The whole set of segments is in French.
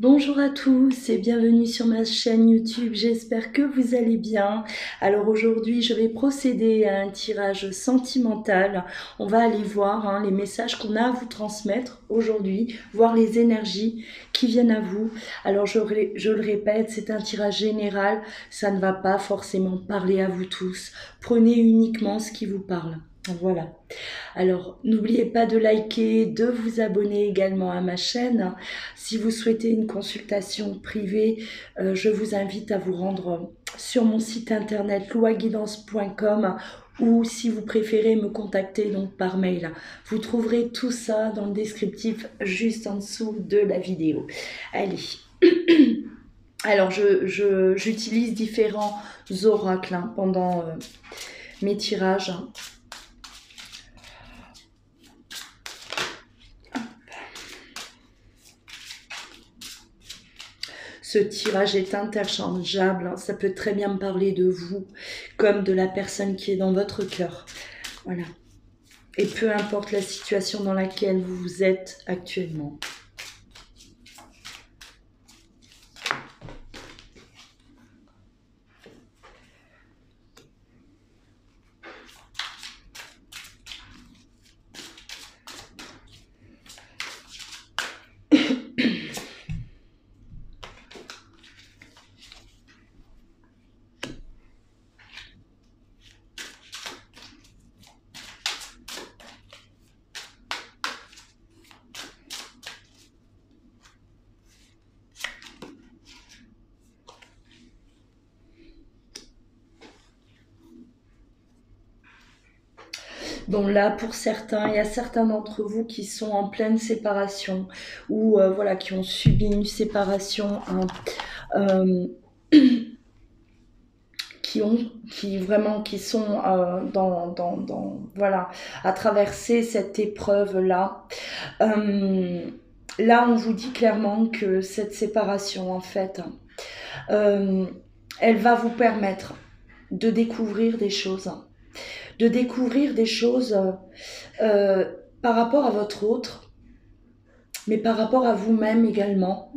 Bonjour à tous et bienvenue sur ma chaîne YouTube, j'espère que vous allez bien. Alors aujourd'hui je vais procéder à un tirage sentimental. On va aller voir les messages qu'on a à vous transmettre aujourd'hui, voir les énergies qui viennent à vous. Alors je le répète, c'est un tirage général, ça ne va pas forcément parler à vous tous. Prenez uniquement ce qui vous parle. Voilà. Alors, n'oubliez pas de liker, de vous abonner également à ma chaîne. Si vous souhaitez une consultation privée, je vous invite à vous rendre sur mon site internet louaguidance.com ou si vous préférez me contacter donc par mail. Vous trouverez tout ça dans le descriptif juste en dessous de la vidéo. Allez. Alors, j'utilise différents oracles pendant mes tirages. Ce tirage est interchangeable, ça peut très bien me parler de vous comme de la personne qui est dans votre cœur. Voilà. Et peu importe la situation dans laquelle vous êtes actuellement. Bon là, pour certains, il y a certains d'entre vous qui sont en pleine séparation ou voilà, qui ont subi une séparation, qui sont voilà, à traverser cette épreuve là. Là, on vous dit clairement que cette séparation, en fait, elle va vous permettre de découvrir des choses. De découvrir des choses par rapport à votre autre, mais par rapport à vous-même également.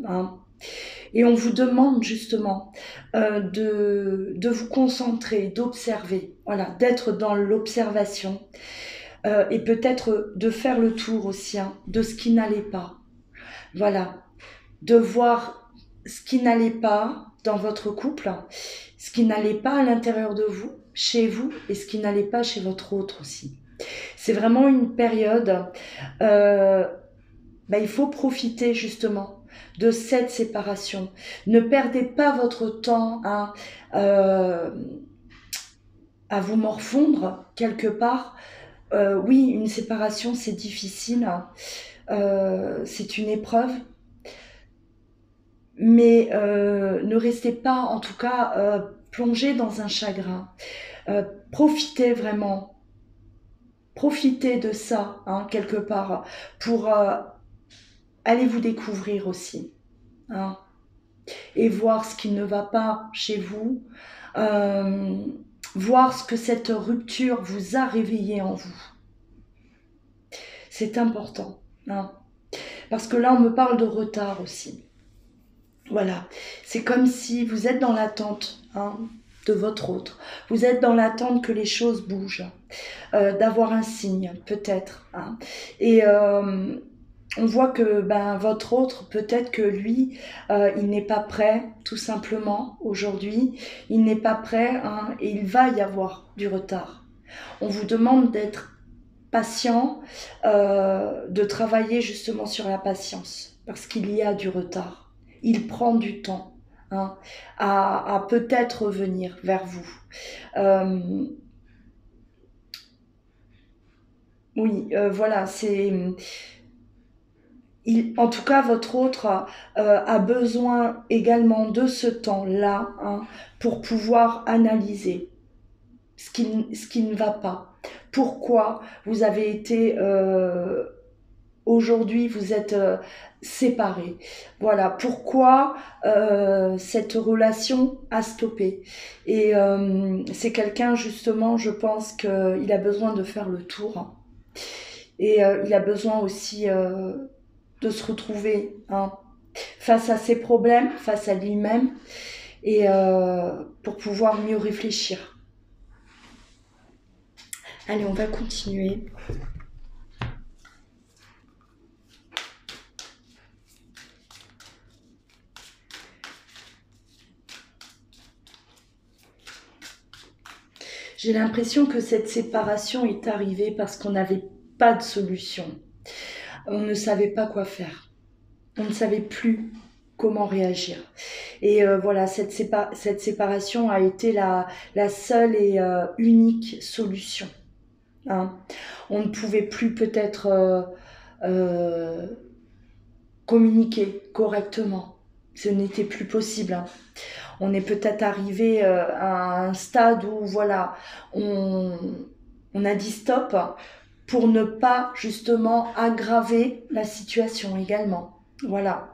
Et on vous demande justement de vous concentrer, d'observer, voilà, d'être dans l'observation et peut-être de faire le tour aussi de ce qui n'allait pas. Voilà, de voir ce qui n'allait pas dans votre couple, ce qui n'allait pas à l'intérieur de vous, chez vous, et ce qui n'allait pas chez votre autre aussi. C'est vraiment une période, il faut profiter justement de cette séparation. Ne perdez pas votre temps à vous morfondre quelque part. Oui, une séparation, c'est difficile, c'est une épreuve, mais ne restez pas, en tout cas, plongé dans un chagrin. Profitez vraiment, profitez de ça, quelque part, pour aller vous découvrir aussi, et voir ce qui ne va pas chez vous, voir ce que cette rupture vous a réveillé en vous. C'est important, parce que là, on me parle de retard aussi. Voilà, c'est comme si vous êtes dans l'attente de votre autre. Vous êtes dans l'attente que les choses bougent, d'avoir un signe, peut-être. Et on voit que votre autre, peut-être que lui, il n'est pas prêt, tout simplement, aujourd'hui. Il n'est pas prêt, et il va y avoir du retard. On vous demande d'être patient, de travailler justement sur la patience, parce qu'il y a du retard. Il prend du temps à peut-être revenir vers vous. Voilà, c'est... en tout cas, votre autre a besoin également de ce temps-là pour pouvoir analyser ce qui ne va pas. Pourquoi vous avez été... aujourd'hui, vous êtes séparés. Voilà, pourquoi cette relation a stoppé. Et c'est quelqu'un, justement, je pense qu'il a besoin de faire le tour. Et il a besoin aussi de se retrouver, face à ses problèmes, face à lui-même, et pour pouvoir mieux réfléchir. Allez, on va continuer. J'ai l'impression que cette séparation est arrivée parce qu'on n'avait pas de solution. On ne savait pas quoi faire. On ne savait plus comment réagir. Et voilà, cette séparation a été la seule et unique solution. Hein. On ne pouvait plus peut-être communiquer correctement. Ce n'était plus possible. Hein. On est peut-être arrivé à un stade où voilà, on a dit stop pour ne pas justement aggraver la situation également. Voilà.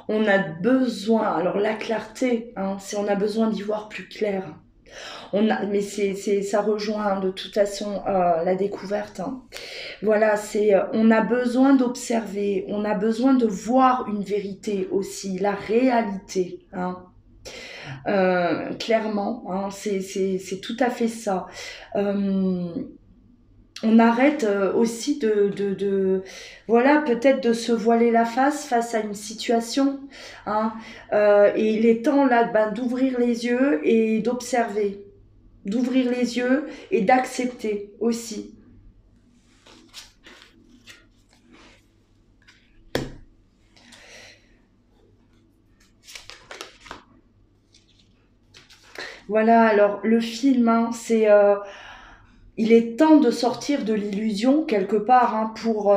On a besoin, alors la clarté, hein, c'est on a besoin d'y voir plus clair. Mais ça rejoint de toute façon la découverte. Hein. Voilà, on a besoin d'observer, on a besoin de voir une vérité aussi, la réalité. Hein. Clairement, hein, c'est tout à fait ça. On arrête aussi voilà, peut-être de se voiler la face à une situation. Hein, et il est temps là d'ouvrir les yeux et d'observer. D'ouvrir les yeux et d'accepter aussi. Voilà, alors le film, hein, il est temps de sortir de l'illusion quelque part hein, pour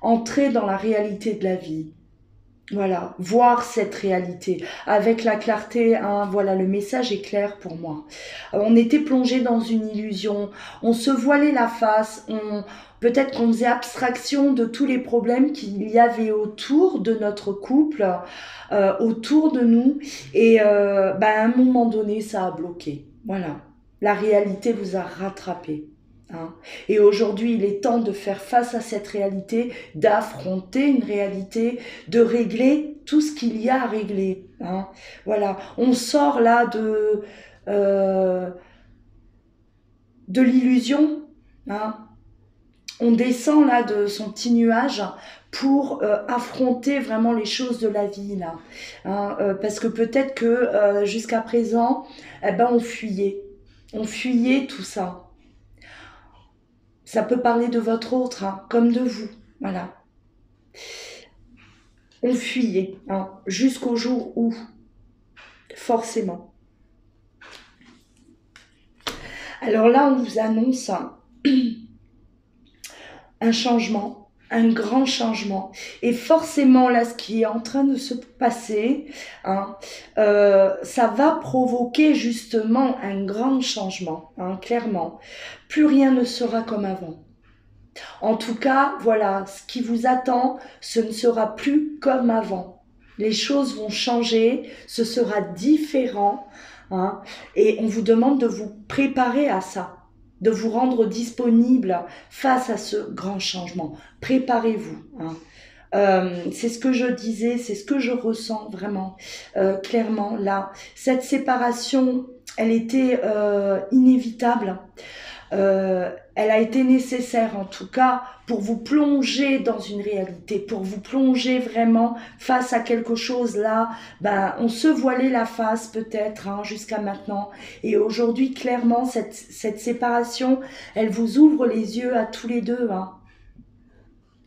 entrer dans la réalité de la vie. Voilà, voir cette réalité avec la clarté. Hein, voilà, le message est clair pour moi. On était plongé dans une illusion, on se voilait la face, peut-être qu'on faisait abstraction de tous les problèmes qu'il y avait autour de notre couple, autour de nous, et à un moment donné, ça a bloqué. Voilà, la réalité vous a rattrapé. Hein. Et aujourd'hui, il est temps de faire face à cette réalité, d'affronter une réalité, de régler tout ce qu'il y a à régler. Hein. Voilà, on sort là de l'illusion. Hein. On descend là de son petit nuage pour affronter vraiment les choses de la vie là. Hein, parce que peut-être que jusqu'à présent, on fuyait. On fuyait tout ça. Ça peut parler de votre autre, hein, comme de vous. Voilà. On fuyait, hein, jusqu'au jour où, forcément. Alors là, on vous annonce un changement, un grand changement. Et forcément, là, ce qui est en train de se passer, hein, ça va provoquer justement un grand changement, hein, clairement. Plus rien ne sera comme avant. En tout cas, voilà, ce qui vous attend, ce ne sera plus comme avant. Les choses vont changer, ce sera différent, hein, et on vous demande de vous préparer à ça, de vous rendre disponible face à ce grand changement. Préparez-vous. Hein. C'est ce que je disais, c'est ce que je ressens vraiment, clairement là. Cette séparation, elle était inévitable. Elle a été nécessaire en tout cas pour vous plonger dans une réalité, pour vous plonger vraiment face à quelque chose là. On se voilait la face peut-être hein, jusqu'à maintenant, et aujourd'hui clairement cette séparation, elle vous ouvre les yeux à tous les deux. Hein.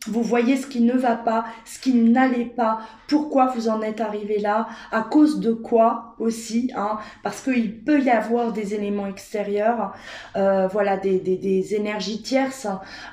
Vous voyez ce qui ne va pas, ce qui n'allait pas, pourquoi vous en êtes arrivé là, à cause de quoi aussi, hein, parce qu'il peut y avoir des éléments extérieurs, voilà, des énergies tierces,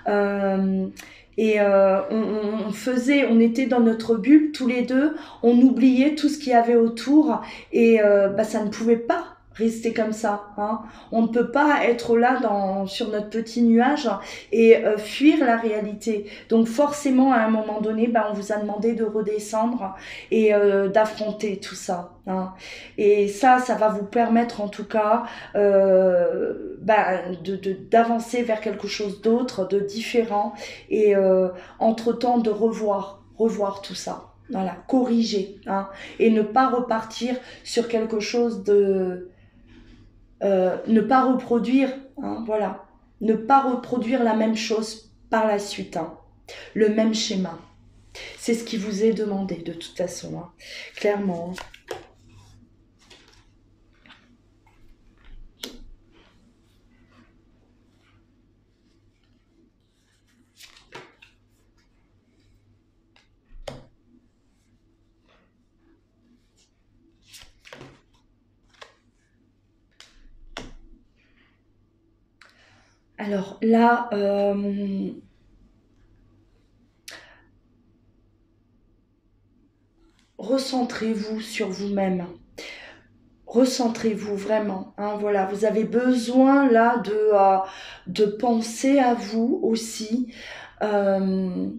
et on était dans notre bulle tous les deux, on oubliait tout ce qu'il y avait autour, et ça ne pouvait pas rester comme ça. Hein. On ne peut pas être là sur notre petit nuage et fuir la réalité. Donc forcément, à un moment donné, ben, on vous a demandé de redescendre et d'affronter tout ça. Hein. Et ça va vous permettre en tout cas ben, d'avancer vers quelque chose d'autre, de différent et entre-temps de revoir tout ça. Voilà, corriger, hein, et ne pas repartir sur quelque chose de... ne pas reproduire, hein, voilà, ne pas reproduire la même chose par la suite, hein, le même schéma. C'est ce qui vous est demandé de toute façon, hein, clairement. Alors là, recentrez-vous sur vous-même. Recentrez-vous vraiment. Hein, voilà, vous avez besoin là de penser à vous aussi, de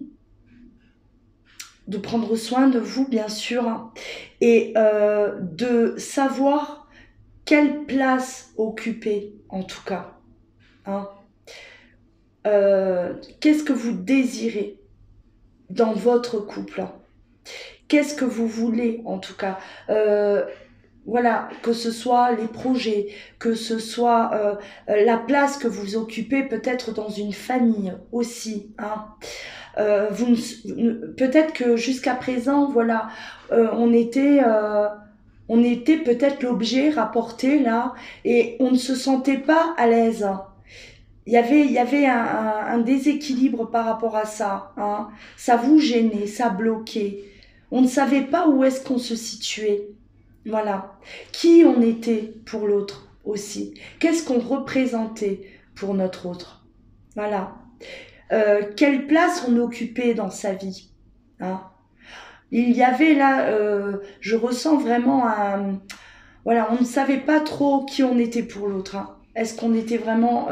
prendre soin de vous bien sûr, hein, et de savoir quelle place occuper en tout cas. Hein. Qu'est-ce que vous désirez dans votre couple? Qu'est-ce que vous voulez en tout cas? Voilà, que ce soit les projets, que ce soit la place que vous occupez peut-être dans une famille aussi. Hein. Peut-être que jusqu'à présent, voilà, on était peut-être l'objet rapporté là et on ne se sentait pas à l'aise. Il y avait un déséquilibre par rapport à ça. Hein. Ça vous gênait, ça bloquait. On ne savait pas où est-ce qu'on se situait. Voilà. Qui on était pour l'autre aussi. Qu'est-ce qu'on représentait pour notre autre. Voilà. Quelle place on occupait dans sa vie. Hein. Il y avait là, je ressens vraiment un... Voilà, on ne savait pas trop qui on était pour l'autre. Hein. Est-ce qu'on était vraiment,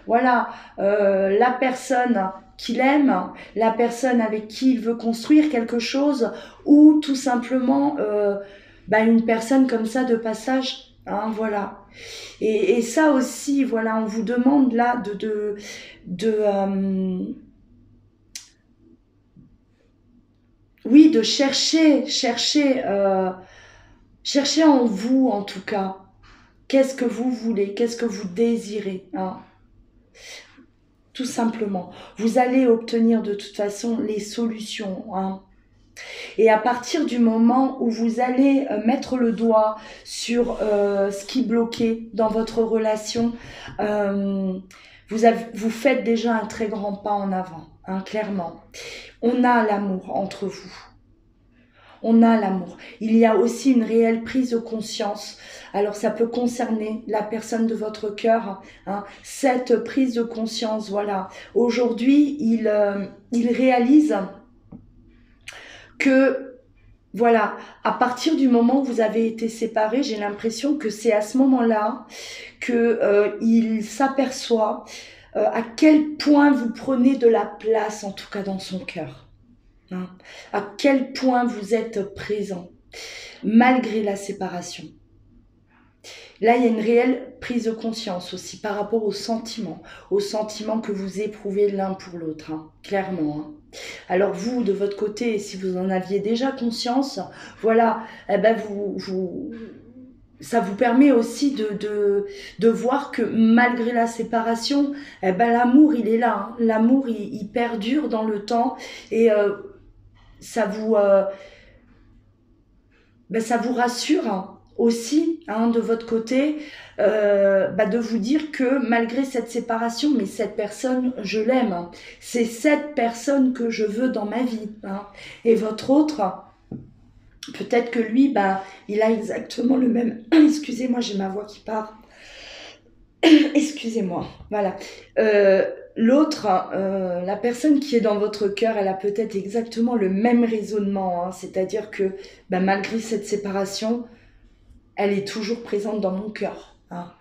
voilà, la personne qu'il aime, la personne avec qui il veut construire quelque chose, ou tout simplement une personne comme ça de passage, hein, voilà. Et ça aussi, voilà, on vous demande là oui, de chercher en vous en tout cas. Qu'est-ce que vous voulez? Qu'est-ce que vous désirez? Hein? Tout simplement. Vous allez obtenir de toute façon les solutions. Hein? Et à partir du moment où vous allez mettre le doigt sur ce qui bloquait dans votre relation, vous faites déjà un très grand pas en avant, hein, clairement. On a l'amour entre vous. On a l'amour. Il y a aussi une réelle prise de conscience. Alors ça peut concerner la personne de votre cœur, hein, cette prise de conscience, voilà. Aujourd'hui, il réalise que, voilà, à partir du moment où vous avez été séparés, j'ai l'impression que c'est à ce moment-là qu'il s'aperçoit à quel point vous prenez de la place, en tout cas dans son cœur. Hein, à quel point vous êtes présent, malgré la séparation. Là, il y a une réelle prise de conscience aussi par rapport aux sentiments que vous éprouvez l'un pour l'autre, hein, clairement. Hein. Alors vous, de votre côté, si vous en aviez déjà conscience, voilà, eh ben ça vous permet aussi de voir que malgré la séparation, eh ben l'amour, il est là. Hein. L'amour, il perdure dans le temps et ça vous rassure, hein, aussi, hein, de votre côté, de vous dire que malgré cette séparation, mais cette personne, je l'aime. Hein. C'est cette personne que je veux dans ma vie. Hein. Et votre autre, peut-être que lui, il a exactement le même... Excusez-moi, j'ai ma voix qui part. Excusez-moi, voilà. L'autre, la personne qui est dans votre cœur, elle a peut-être exactement le même raisonnement. Hein, c'est-à-dire que malgré cette séparation, elle est toujours présente dans mon cœur. hein.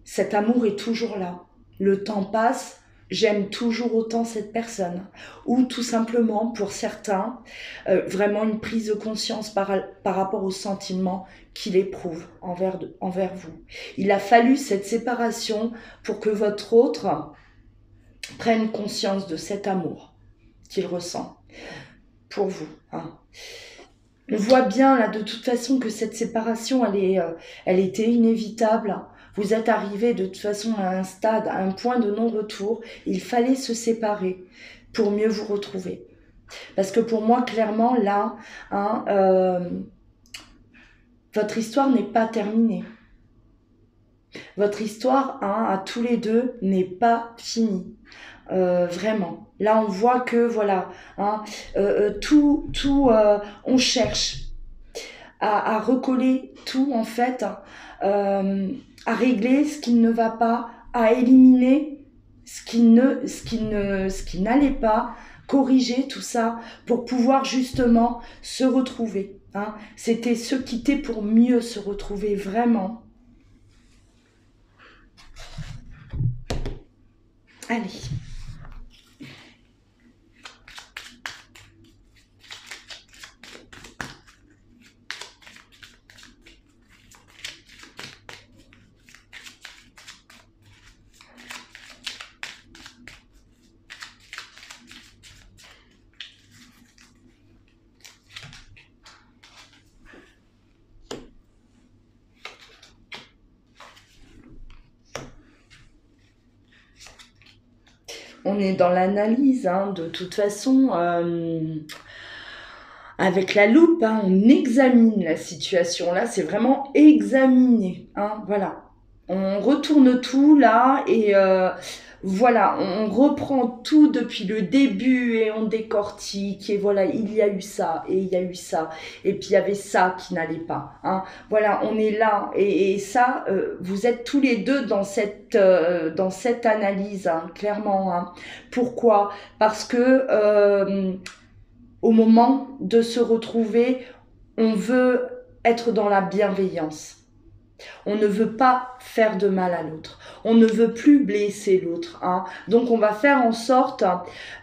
Cet amour est toujours là. Le temps passe, j'aime toujours autant cette personne. Ou tout simplement, pour certains, vraiment une prise de conscience par rapport au sentiment qu'il éprouve envers vous. Il a fallu cette séparation pour que votre autre prenne conscience de cet amour qu'il ressent pour vous, hein. On voit bien là de toute façon que cette séparation elle était inévitable. Vous êtes arrivé de toute façon à un stade, à un point de non-retour. Il fallait se séparer pour mieux vous retrouver. Parce que pour moi, clairement, là, hein, votre histoire n'est pas terminée. Votre histoire, hein, à tous les deux, n'est pas finie. Vraiment. Là, on voit que, voilà, hein, on cherche à recoller tout, en fait, à régler ce qui ne va pas, à éliminer ce qui n'allait pas, corriger tout ça pour pouvoir justement se retrouver, hein. C'était se quitter pour mieux se retrouver, vraiment. Allez. On est dans l'analyse, hein, de toute façon, avec la loupe, hein, on examine la situation. Là, c'est vraiment examiner, hein, voilà. On retourne tout là et voilà, on reprend tout depuis le début et on décortique et voilà, il y a eu ça et il y a eu ça et puis il y avait ça qui n'allait pas, hein. Voilà, on est là et ça, vous êtes tous les deux dans cette analyse, hein, clairement, hein. Pourquoi? Parce que au moment de se retrouver, on veut être dans la bienveillance. On ne veut pas faire de mal à l'autre. On ne veut plus blesser l'autre, hein. Donc on va faire en sorte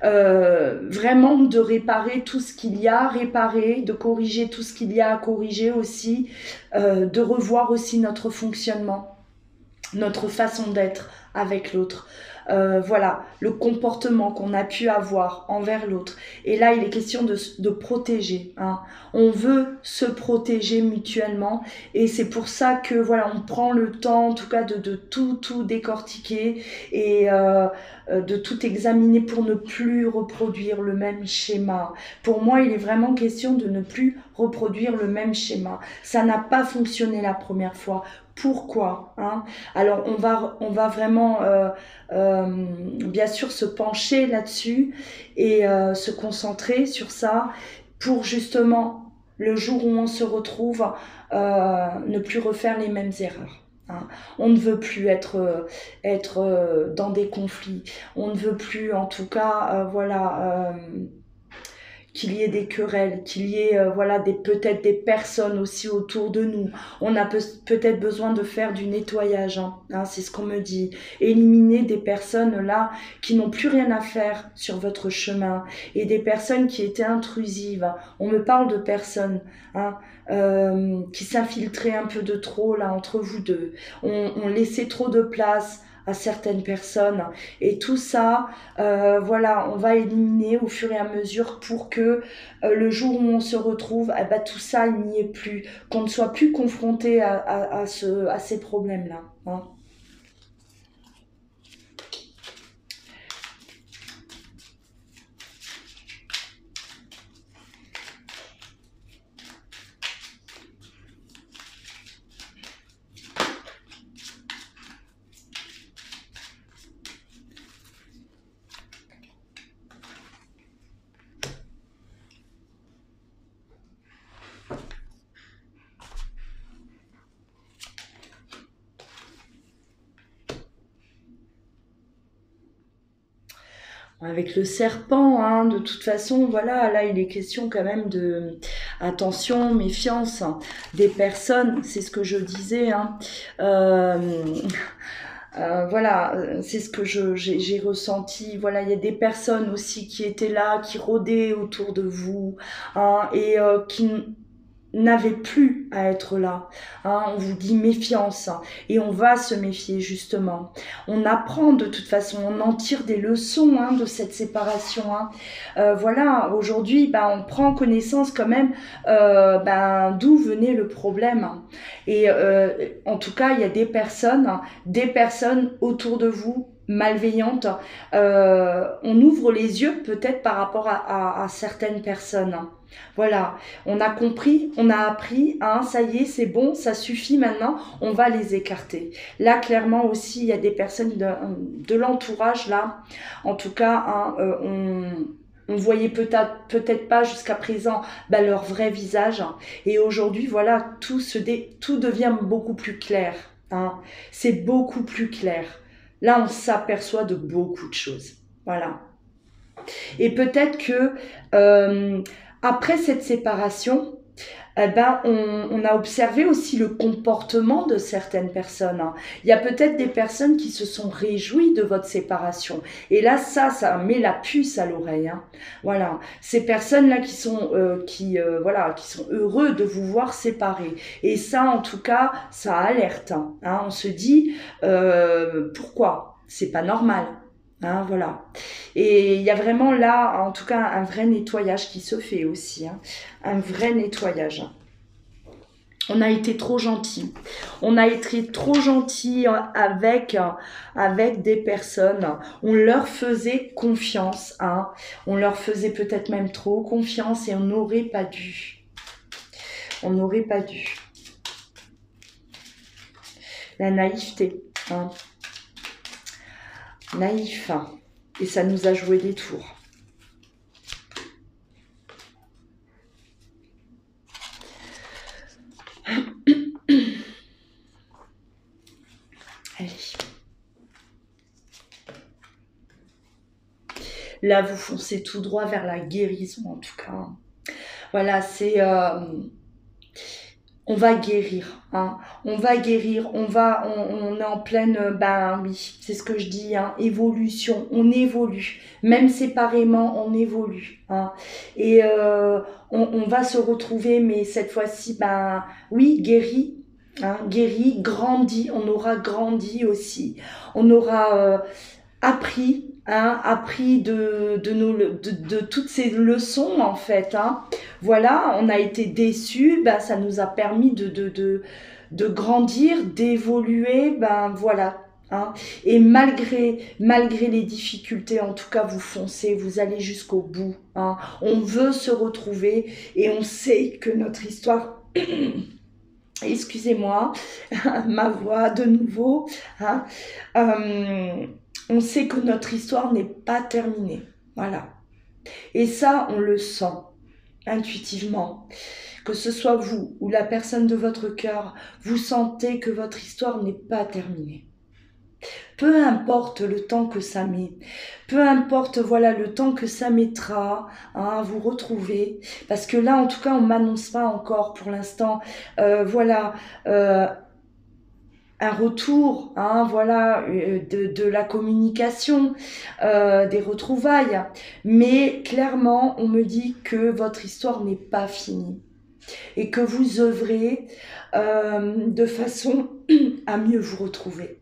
vraiment de réparer tout ce qu'il y a à réparer, de corriger tout ce qu'il y a à corriger aussi, de revoir aussi notre fonctionnement, notre façon d'être avec l'autre. Voilà, le comportement qu'on a pu avoir envers l'autre. Et là, il est question de protéger, hein. On veut se protéger mutuellement et c'est pour ça que voilà, on prend le temps, en tout cas, de tout décortiquer et de tout examiner pour ne plus reproduire le même schéma. Pour moi, il est vraiment question de ne plus reproduire le même schéma. Ça n'a pas fonctionné la première fois. Pourquoi, hein? Alors on va vraiment bien sûr se pencher là-dessus et se concentrer sur ça pour justement le jour où on se retrouve ne plus refaire les mêmes erreurs, hein. On ne veut plus être dans des conflits, on ne veut plus en tout cas voilà qu'il y ait des querelles, qu'il y ait voilà peut-être des personnes aussi autour de nous. On a peut-être besoin de faire du nettoyage, hein, c'est ce qu'on me dit. Éliminer des personnes là qui n'ont plus rien à faire sur votre chemin et des personnes qui étaient intrusives. On me parle de personnes, hein, qui s'infiltraient un peu de trop là entre vous deux. On laissait trop de place à certaines personnes et tout ça voilà, on va éliminer au fur et à mesure pour que le jour où on se retrouve, eh ben, tout ça il n'y ait plus, qu'on ne soit plus confronté à ces problèmes là, hein. Avec le serpent, hein, de toute façon, voilà, là il est question quand même de... attention, méfiance, hein. Des personnes, c'est ce que je disais, hein, voilà, c'est ce que j'ai ressenti. Voilà, il y a des personnes aussi qui étaient là, qui rôdaient autour de vous, hein, et qui n'avait plus à être là. Hein, on vous dit méfiance, hein, et on va se méfier justement. On apprend de toute façon, on en tire des leçons, hein, de cette séparation. Hein. Voilà, aujourd'hui, on prend connaissance quand même d'où venait le problème. Hein. Et en tout cas, il y a des personnes autour de vous malveillantes. On ouvre les yeux peut-être par rapport à certaines personnes. Hein. Voilà, on a compris, on a appris, hein, ça y est, c'est bon, ça suffit maintenant, on va les écarter. Là, clairement aussi, il y a des personnes de l'entourage, là, en tout cas, hein, on voyait peut-être pas jusqu'à présent leur vrai visage. Et aujourd'hui, voilà, tout devient beaucoup plus clair. Hein. C'est beaucoup plus clair. Là, on s'aperçoit de beaucoup de choses. Voilà. Et peut-être que après cette séparation, on a observé aussi le comportement de certaines personnes. Hein. Il y a peut-être des personnes qui se sont réjouies de votre séparation. Et là, ça met la puce à l'oreille. Hein. Voilà, ces personnes-là qui sont heureux de vous voir séparés. Et ça, en tout cas, ça alerte. Hein. On se dit pourquoi ? C'est pas normal. Hein, voilà. Et il y a vraiment là, en tout cas, un vrai nettoyage qui se fait aussi. Hein. Un vrai nettoyage. On a été trop gentil. On a été trop gentil avec des personnes. On leur faisait confiance. Hein. On leur faisait peut-être même trop confiance et on n'aurait pas dû. On n'aurait pas dû. La naïveté. Hein. Naïf, et ça nous a joué des tours. Allez. Là, vous foncez tout droit vers la guérison, en tout cas. Voilà, c'est... on va guérir, hein. On va guérir, on est en pleine, oui, c'est ce que je dis, hein, évolution, on évolue, même séparément, on évolue, hein. Et on va se retrouver, mais cette fois-ci, oui, guéri, hein, guéri, grandi, on aura grandi aussi, on aura appris, hein, appris de toutes ces leçons en fait. Hein. Voilà, on a été déçus, ça nous a permis de grandir, d'évoluer, voilà. Hein. Et malgré les difficultés, en tout cas, vous foncez, vous allez jusqu'au bout. Hein. On veut se retrouver et on sait que notre histoire... Excusez-moi, ma voix de nouveau. Hein. On sait que notre histoire n'est pas terminée. Voilà. Et ça, on le sent intuitivement. Que ce soit vous ou la personne de votre cœur, vous sentez que votre histoire n'est pas terminée. Peu importe le temps que ça met, peu importe le temps que ça mettra, hein, à vous retrouver, parce que là en tout cas on m'annonce pas encore pour l'instant, un retour, hein, de la communication, des retrouvailles, mais clairement on me dit que votre histoire n'est pas finie et que vous œuvrez de façon à mieux vous retrouver.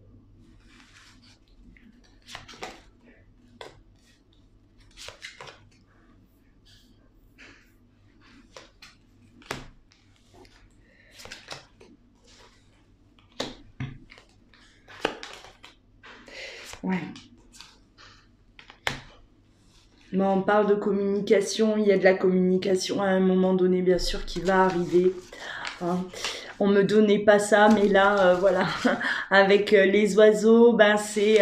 Ouais. Mais on parle de communication, il y a de la communication à un moment donné, bien sûr, qui va arriver. Hein. On me donnait pas ça, mais là, voilà, avec les oiseaux, c'est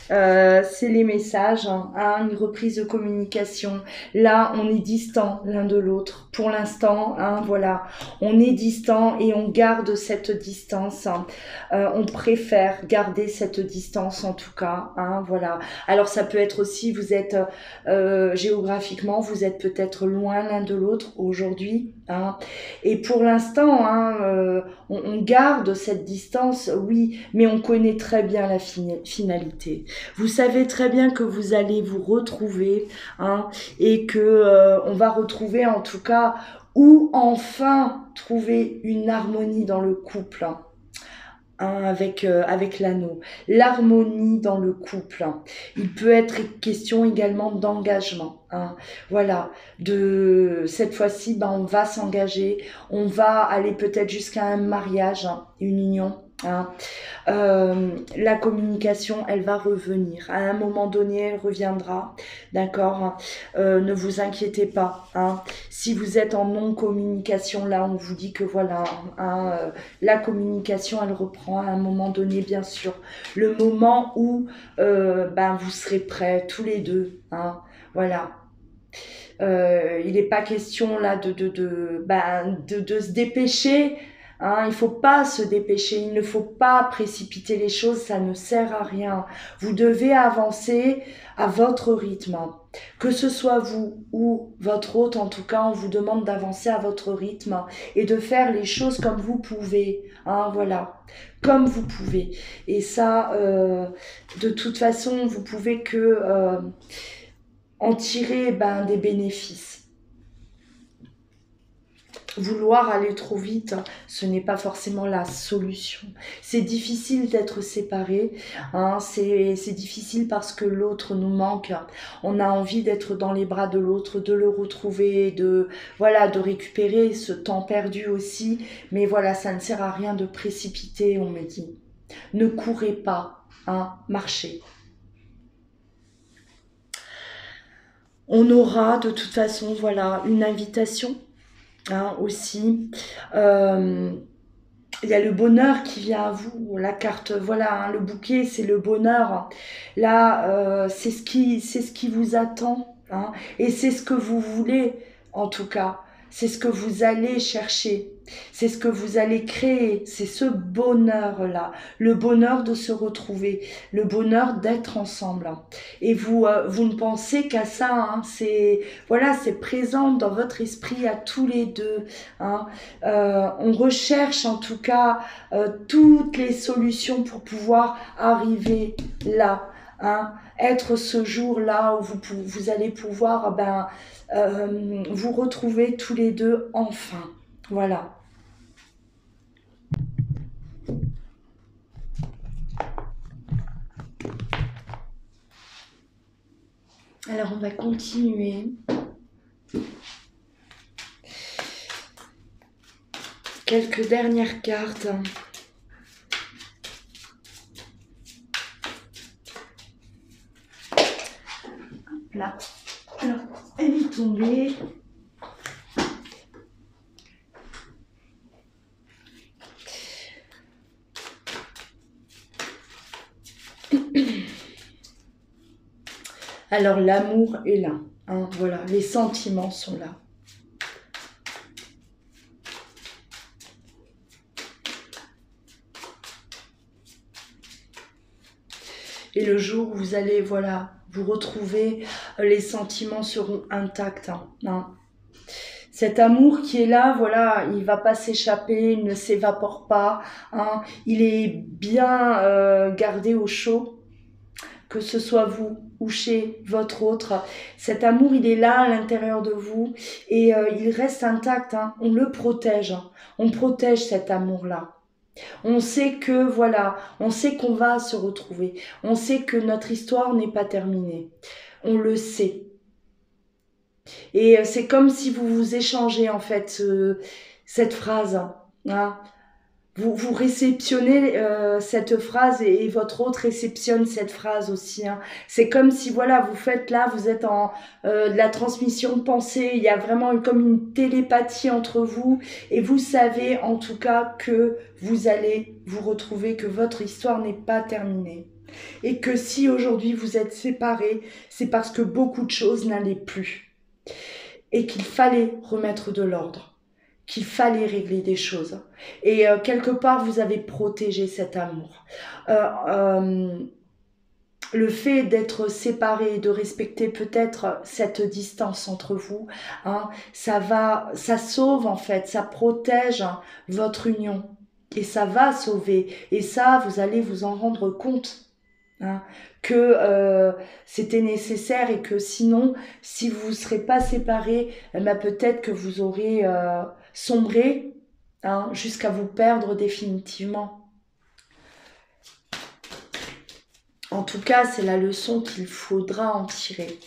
les messages, hein, une reprise de communication. Là, on est distant l'un de l'autre pour l'instant, hein, voilà, on est distant et on garde cette distance. Hein. On préfère garder cette distance en tout cas, hein, voilà. Alors ça peut être aussi, vous êtes géographiquement, vous êtes peut-être loin l'un de l'autre aujourd'hui, hein. Et pour l'instant, hein, on garde cette distance, oui, mais on connaît très bien la finalité. Vous savez très bien que vous allez vous retrouver, hein, et que on va retrouver en tout cas, ou enfin trouver une harmonie dans le couple, hein, avec l'anneau. L'harmonie dans le couple. Hein. Il peut être question également d'engagement. Hein. Voilà, cette fois-ci, ben, on va s'engager, on va aller peut-être jusqu'à un mariage, hein, une union. Hein. La communication, elle va revenir. À un moment donné, elle reviendra. D'accord. Ne vous inquiétez pas. Hein. Si vous êtes en non-communication, là, on vous dit que voilà, hein, la communication, elle reprend à un moment donné, bien sûr. Le moment où ben, vous serez prêts, tous les deux. Hein. Voilà. Il n'est pas question là de se dépêcher. Hein, il ne faut pas se dépêcher, il ne faut pas précipiter les choses, ça ne sert à rien. Vous devez avancer à votre rythme. Que ce soit vous ou votre hôte, en tout cas, on vous demande d'avancer à votre rythme et de faire les choses comme vous pouvez. Hein, voilà, comme vous pouvez. Et ça, de toute façon, vous pouvez que en tirer des bénéfices. Vouloir aller trop vite, ce n'est pas forcément la solution. C'est difficile d'être séparé, hein, c'est difficile parce que l'autre nous manque. On a envie d'être dans les bras de l'autre, de le retrouver, de récupérer ce temps perdu aussi. Mais voilà, ça ne sert à rien de précipiter, on me dit. Ne courez pas, hein, marchez. On aura de toute façon, voilà, une invitation. Hein, aussi, il y a le bonheur qui vient à vous, la carte, voilà, hein, le bouquet, c'est le bonheur. Là, c'est ce qui vous attend, hein, et c'est ce que vous voulez, en tout cas. C'est ce que vous allez chercher, c'est ce que vous allez créer, c'est ce bonheur-là, le bonheur de se retrouver, le bonheur d'être ensemble. Et vous ne pensez qu'à ça, hein, c'est présent dans votre esprit à tous les deux. Hein. On recherche en tout cas toutes les solutions pour pouvoir arriver là. Hein, être ce jour-là où vous allez pouvoir vous retrouver tous les deux enfin. Voilà. Alors on va continuer. Quelques dernières cartes. Là. Alors, elle est tombée. Alors, l'amour est là. Hein, voilà, les sentiments sont là. Et le jour où vous allez, voilà, vous retrouver, les sentiments seront intacts. Hein. Cet amour qui est là, voilà, il ne va pas s'échapper, il ne s'évapore pas. Hein. Il est bien gardé au chaud, que ce soit vous ou chez votre autre. Cet amour, il est là à l'intérieur de vous et il reste intact. Hein. On le protège. Hein. On protège cet amour-là. On sait que, voilà, on sait qu'on va se retrouver. On sait que notre histoire n'est pas terminée. On le sait. Et c'est comme si vous vous échangez, en fait, cette phrase. Hein. Vous réceptionnez cette phrase et votre autre réceptionne cette phrase aussi. Hein. C'est comme si, voilà, vous faites là, vous êtes en de la transmission de pensée. Il y a vraiment comme une télépathie entre vous. Et vous savez, en tout cas, que vous allez vous retrouver, que votre histoire n'est pas terminée. Et que si aujourd'hui vous êtes séparés, c'est parce que beaucoup de choses n'allaient plus. et qu'il fallait remettre de l'ordre, qu'il fallait régler des choses. Et quelque part, vous avez protégé cet amour. Euh, euh, le fait d'être séparés, de respecter peut-être cette distance entre vous, hein, ça sauve en fait, ça protège votre union. Et ça va sauver. Et ça, vous allez vous en rendre compte. Hein, que c'était nécessaire et que sinon, si vous ne serez pas séparés, eh ben, peut-être que vous aurez sombré, hein, jusqu'à vous perdre définitivement. En tout cas, c'est la leçon qu'il faudra en tirer.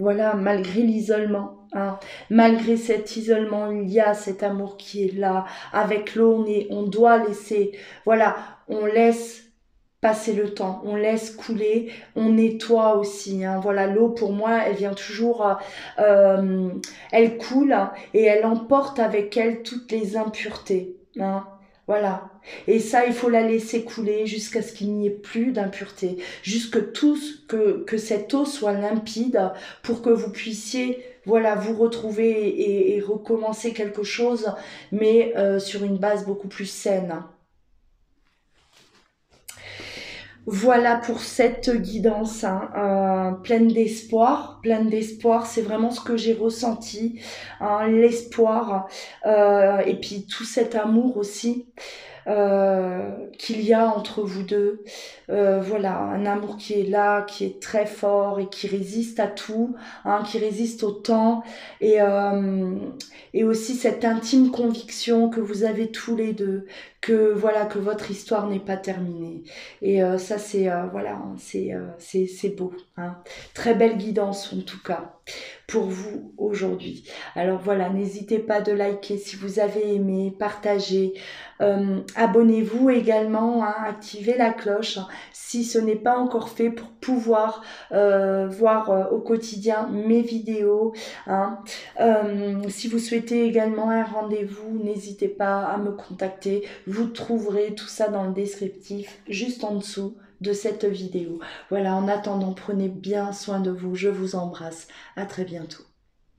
Voilà, malgré l'isolement, hein, malgré cet isolement, il y a cet amour qui est là. Avec l'eau, on doit laisser, voilà, on laisse passer le temps, on laisse couler, on nettoie aussi. Hein, voilà, l'eau pour moi, elle vient toujours, elle coule et elle emporte avec elle toutes les impuretés. Hein, voilà. Et ça, il faut la laisser couler jusqu'à ce qu'il n'y ait plus d'impureté, que cette eau soit limpide pour que vous puissiez, voilà, vous retrouver et recommencer quelque chose, mais sur une base beaucoup plus saine. Voilà pour cette guidance, hein, pleine d'espoir, c'est vraiment ce que j'ai ressenti, hein, l'espoir, et puis tout cet amour aussi qu'il y a entre vous deux. Voilà, un amour qui est là, qui est très fort et qui résiste à tout, hein, qui résiste au temps, et, euh, et aussi cette intime conviction que vous avez tous les deux, que voilà, que votre histoire n'est pas terminée. Et ça, c'est voilà, c'est beau. Hein. Très belle guidance en tout cas pour vous aujourd'hui. Alors voilà, n'hésitez pas de liker si vous avez aimé, partager, abonnez-vous également, hein, activez la cloche hein, si ce n'est pas encore fait pour pouvoir voir au quotidien mes vidéos. Hein. Si vous souhaitez également un rendez-vous, n'hésitez pas à me contacter. Vous trouverez tout ça dans le descriptif juste en dessous de cette vidéo. Voilà, en attendant, prenez bien soin de vous. Je vous embrasse. À très bientôt.